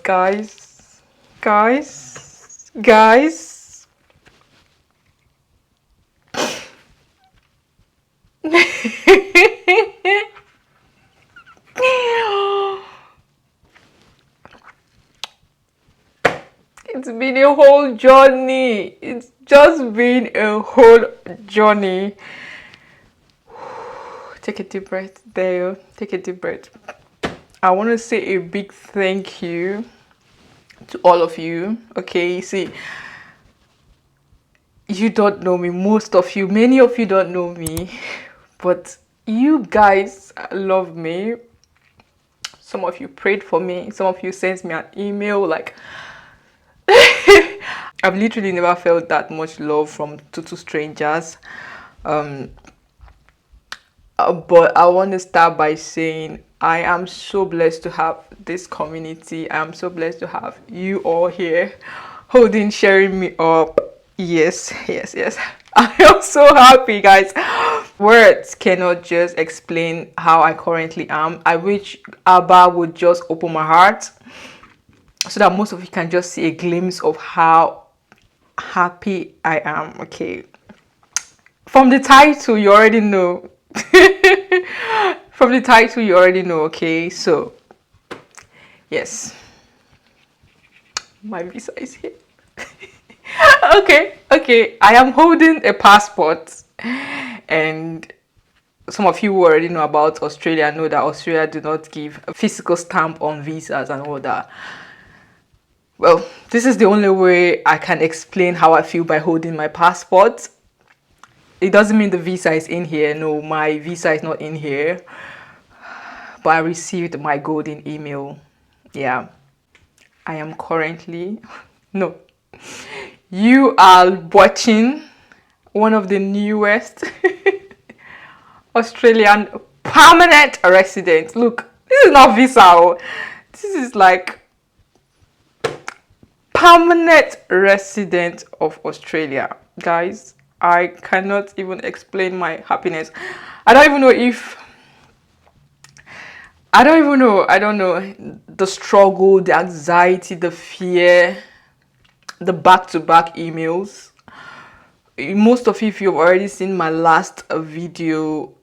Guys, guys. It's been a whole journey. It's just been a whole journey. Take a deep breath. There, take a deep breath. I want to say a big thank you to all of you. Okay, see, you don't know me. Most of you, many of you don't know me, but you guys love me. Some of you prayed for me. Some of you sent me an email. Like, I've literally never felt that much love from two strangers. But I want to start by saying I am so blessed to have this community. I am so blessed to have you all here holding, sharing me up. Yes. I am so happy, guys. Words cannot just explain how I currently am. I wish Abba would just open my heart so that most of you can just see a glimpse of how happy I am. Okay. From the title, you already know. From the title, you already know. Okay, so yes, my visa is here. Okay, I am holding a passport, and some of you who already know about Australia know that Australia do not give a physical stamp on visas and all that. Well, this is the only way I can explain how I feel by holding my passport. It doesn't mean the visa is in here. No, my visa is not in here. But I received my golden email. Yeah. I am currently... No. You are watching one of the newest Australian permanent residents. Look, this is not visa. This is like permanent resident of Australia. Guys, I cannot even explain my happiness. I don't even know the struggle, the anxiety, the fear, the back-to-back emails. Most of you, if you've already seen my last video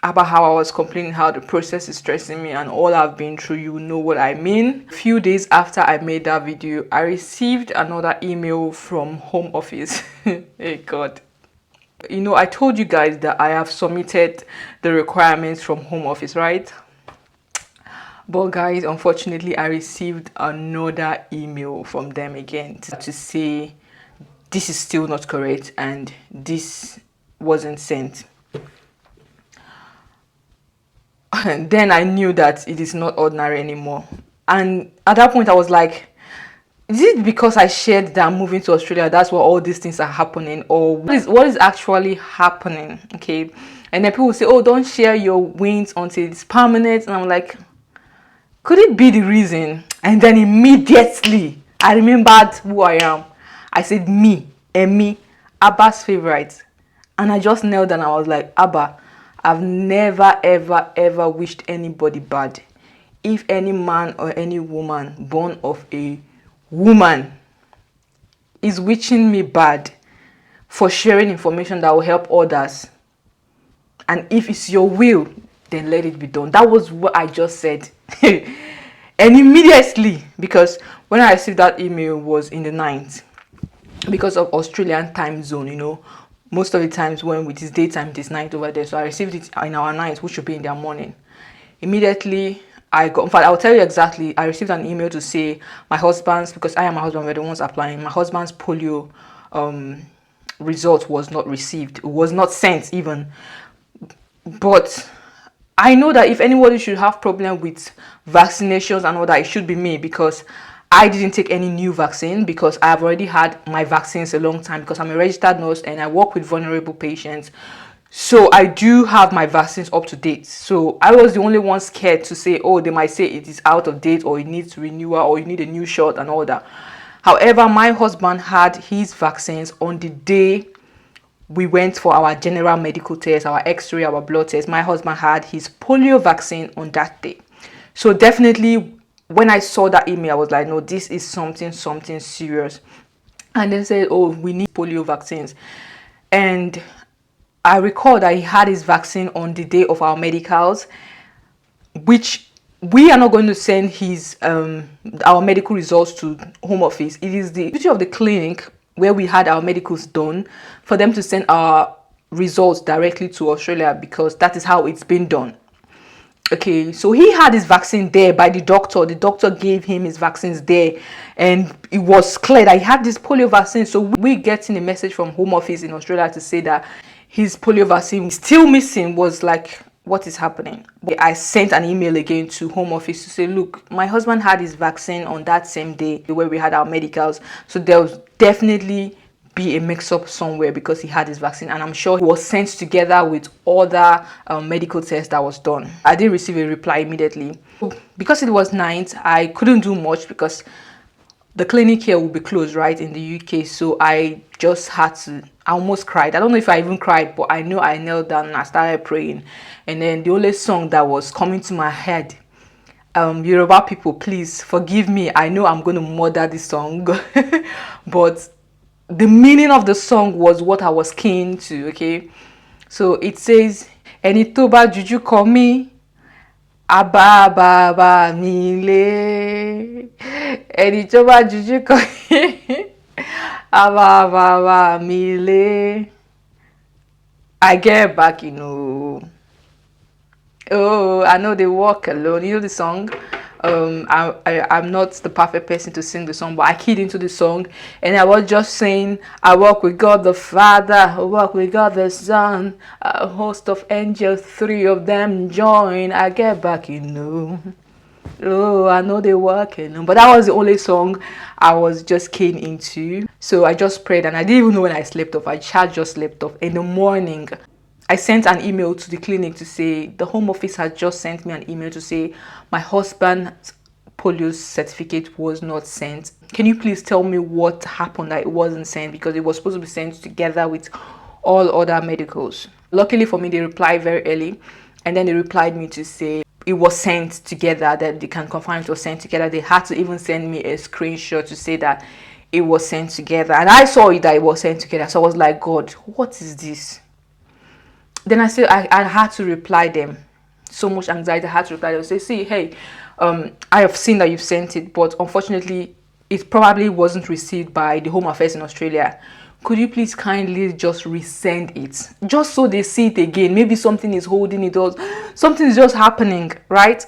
about how I was complaining how the process is stressing me and all I've been through, you know what I mean. A few days after I made that video, I received another email from Home Office. Hey God. You know, I told you guys that I have submitted the requirements from Home Office, right? But guys, unfortunately, I received another email from them again to say this is still not correct and this wasn't sent. And then I knew that it is not ordinary anymore. And at that point, I was like, is it because I shared that I'm moving to Australia, that's why all these things are happening? Or what is actually happening? Okay. And then people say, oh, don't share your wins until it's permanent. And I'm like, could it be the reason? And then immediately I remembered who I am. I said me, Abba's favorite. And I just knelt and I was like, Abba, I've never ever wished anybody bad. If any man or any woman born of a woman is wishing me bad for sharing information that will help others, and if it's your will, then let it be done. That was what I just said. And immediately, because when I received that email was in the night, because of Australian time zone, you know, most of the times when it is daytime, it is night over there. So I received it in our night, which should be in their morning. Immediately I got, in fact, I'll tell you exactly, I received an email to say my husband's, because I am my husband, we're the ones applying, my husband's polio result was not received. It was not sent even. But I know that if anybody should have problem with vaccinations and all that, it should be me, because I didn't take any new vaccine because I've already had my vaccines a long time, because I'm a registered nurse and I work with vulnerable patients. So I do have my vaccines up to date. So I was the only one scared to say, oh, they might say it is out of date or it needs renewal or you need a new shot and all that. However, my husband had his vaccines on the day we went for our general medical test, our x-ray, our blood test. My husband had his polio vaccine on that day. So definitely when I saw that email, I was like, no, this is something serious. And they said, oh, we need polio vaccines. And I recall that he had his vaccine on the day of our medicals, which we are not going to send his our medical results to home office. It is the duty of the clinic where we had our medicals done for them to send our results directly to Australia, because that is how it's been done. Okay, so he had his vaccine there by the doctor. The doctor gave him his vaccines there, and it was clear that he had this polio vaccine. So we getting a message from home office in Australia to say that his polio vaccine is still missing. Was like, what is happening? I sent an email again to home office to say, look, my husband had his vaccine on that same day where we had our medicals, so there was definitely be a mix-up somewhere because he had his vaccine, and I'm sure he was sent together with other medical tests that was done. I didn't receive a reply immediately. Because it was night, I couldn't do much because the clinic here will be closed, right, in the UK. So I just had to, I almost cried. I don't know if I even cried, but I know I knelt down and I started praying. And then the only song that was coming to my head, Yoruba people, please forgive me. I know I'm going to murder this song, but the meaning of the song was what I was keen to, okay? So it says, Eni tó bá juju kọ mí, Abba Abba mi le. Eni tó bá juju kọ mí, Abba Abba mi le. I get back, you know. Oh, I know they walk alone. You know the song? I'm not the perfect person to sing the song, but I keyed into the song and I was just saying, I walk with God the Father, I walk with God the Son, a host of angels, 3 of them join, I get back, you know. Oh, I know they work, you know. But that was the only song I was just keen into. So I just prayed and I didn't even know when I slept off. I just slept off. In the morning, I sent an email to the clinic to say, the home office had just sent me an email to say my husband's polio certificate was not sent. Can you please tell me what happened that it wasn't sent? Because it was supposed to be sent together with all other medicals. Luckily for me, they replied very early. And then they replied me to say it was sent together, that they can confirm it was sent together. They had to even send me a screenshot to say that it was sent together. And I saw it that it was sent together. So I was like, God, what is this? Then I had to reply them. So much anxiety, I had to reply them. Say, see, hey, I have seen that you've sent it, but unfortunately, it probably wasn't received by the Home Affairs in Australia. Could you please kindly just resend it? Just so they see it again. Maybe something is holding it up. Something is just happening, right?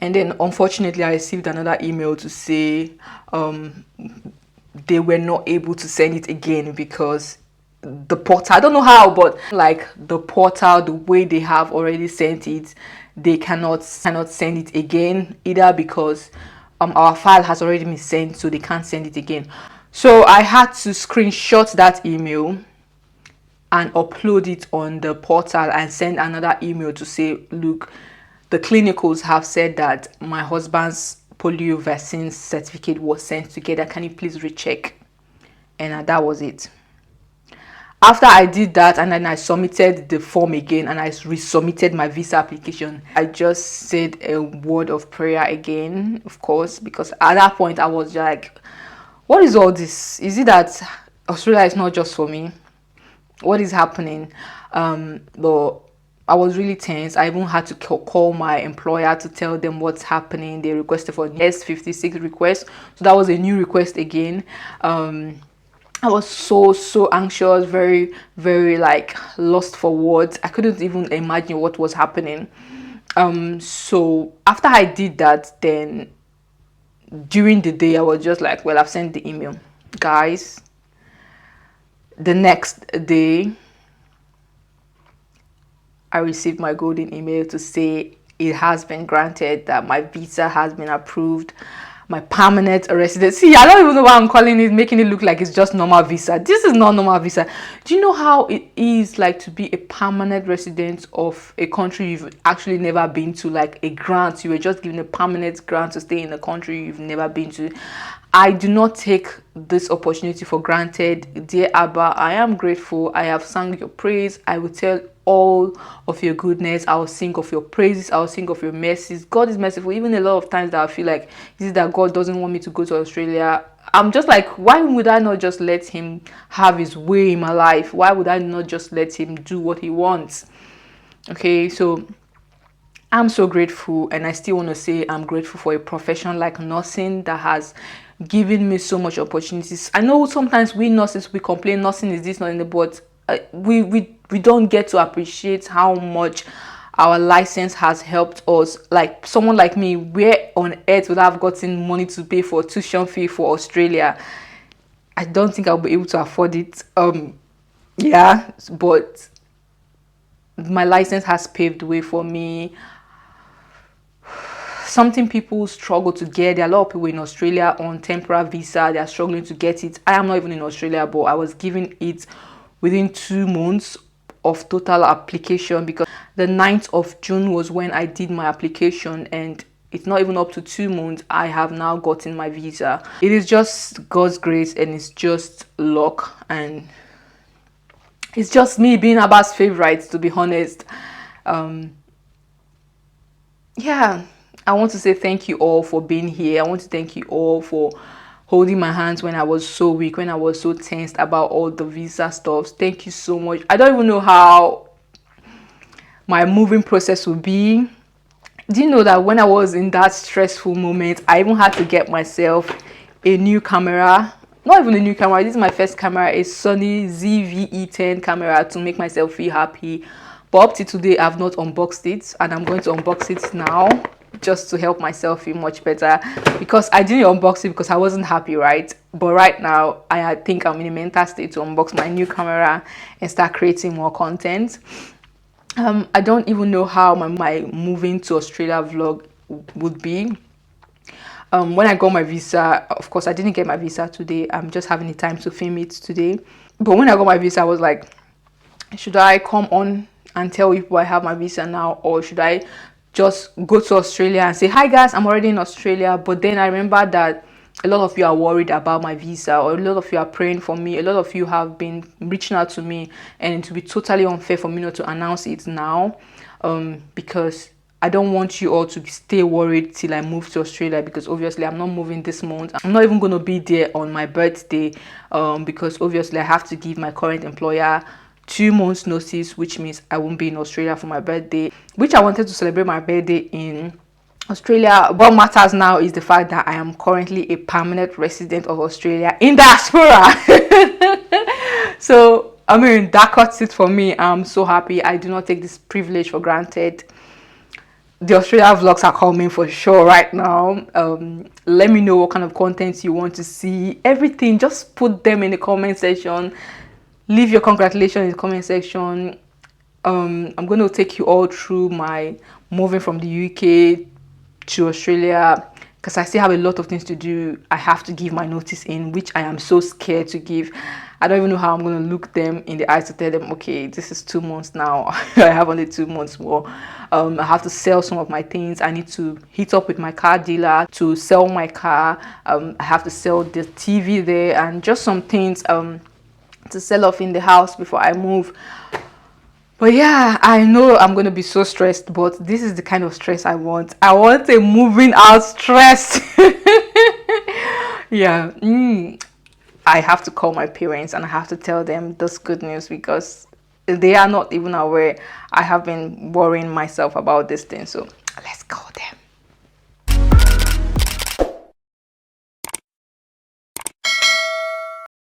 And then, unfortunately, I received another email to say they were not able to send it again because the portal, I don't know how, but like the portal, the way they have already sent it, they cannot send it again, either because our file has already been sent, so they can't send it again. So I had to screenshot that email and upload it on the portal and send another email to say, look, the clinicals have said that my husband's polio vaccine certificate was sent together, can you please recheck? And that was it. After I did that, and then I submitted the form again and I resubmitted my visa application, I just said a word of prayer again, of course, because at that point I was like, what is all this? Is it that Australia is not just for me? What is happening? But I was really tense. I even had to call my employer to tell them what's happening. They requested for an S56 request, so that was a new request again. I was so anxious, very like lost for words. I couldn't even imagine what was happening. So after I did that, then during the day I was just like, well, I've sent the email, guys. The next day I received my golden email to say it has been granted, that my visa has been approved, my permanent residency. I don't even know why I'm calling it, making it look like it's just normal visa. This is not normal visa. Do you know how it is like to be a permanent resident of a country you've actually never been to? Like a grant, you were just given a permanent grant to stay in a country you've never been to. I do not take this opportunity for granted. Dear Abba, I am grateful. I have sung your praise. I will tell all of your goodness. I will sing of your praises. I will sing of your mercies. God is merciful. Even a lot of times that I feel like, is it that God doesn't want me to go to Australia? I'm just like, why would I not just let him have his way in my life? Why would I not just let him do what he wants? Okay, so I'm so grateful, and I still want to say I'm grateful for a profession like nursing that has given me so much opportunities. I know sometimes we nurses, we complain nursing is this, not in the, but we don't get to appreciate how much our license has helped us. Like someone like me, where on earth would I have gotten money to pay for tuition fee for Australia? I don't think I'll be able to afford it. Yeah, but my license has paved the way for me. Something people struggle to get. There are a lot of people in Australia on temporary visa. They are struggling to get it. I am not even in Australia, but I was given it within 2 months of total application, because the 9th of June was when I did my application, and it's not even up to 2 months. I have now gotten my visa. It is just God's grace, and it's just luck, and it's just me being Abba's favorite, to be honest. Yeah, I want to say thank you all for being here. I want to thank you all for holding my hands when I was so weak, when I was so tensed about all the visa stuff. Thank you so much. I don't even know how my moving process will be. Do you know that when I was in that stressful moment, I even had to get myself a new camera? Not even a new camera. This is my first camera, a Sony ZV-E10 camera, to make myself feel happy. But up to today, I've not unboxed it, and I'm going to unbox it now just to help myself feel much better, because I didn't unbox it because I wasn't happy, right? But right now, I think I'm in a mental state to unbox my new camera and start creating more content. I don't even know how my moving to Australia vlog would be. When I got my visa, of course, I didn't get my visa today. I'm just having the time to film it today. But when I got my visa, I was like, should I come on and tell people I have my visa now, or should I just go to Australia and say, hi guys, I'm already in Australia? But then I remember that a lot of you are worried about my visa, or a lot of you are praying for me. A lot of you have been reaching out to me, and it would be totally unfair for me not to announce it now, because I don't want you all to stay worried till I move to Australia, because obviously I'm not moving this month. I'm not even going to be there on my birthday, because obviously I have to give my current employer 2 months notice, which means I won't be in Australia for my birthday, which I wanted to celebrate my birthday in Australia. What matters now is the fact that I am currently a permanent resident of Australia in diaspora. So I mean, that cuts it for me. I'm so happy. I do not take this privilege for granted. The Australia vlogs are coming for sure right now. Let me know what kind of content you want to see. Everything, just put them in the comment section. Leave your congratulations in the comment section. I'm going to take you all through my moving from the UK to Australia, because I still have a lot of things to do. I have to give my notice in, which I am so scared to give. I don't even know how I'm going to look them in the eyes to tell them, okay, this is 2 months now. I have only 2 months more. I have to sell some of my things. I need to hit up with my car dealer to sell my car. I have to sell the TV there, and just some things to sell off in the house before I move. But yeah, I know I'm going to be so stressed, but this is the kind of stress I want. I want a moving out stress. Yeah. I have to call my parents and I have to tell them this good news, because they are not even aware. I have been worrying myself about this thing. So let's go.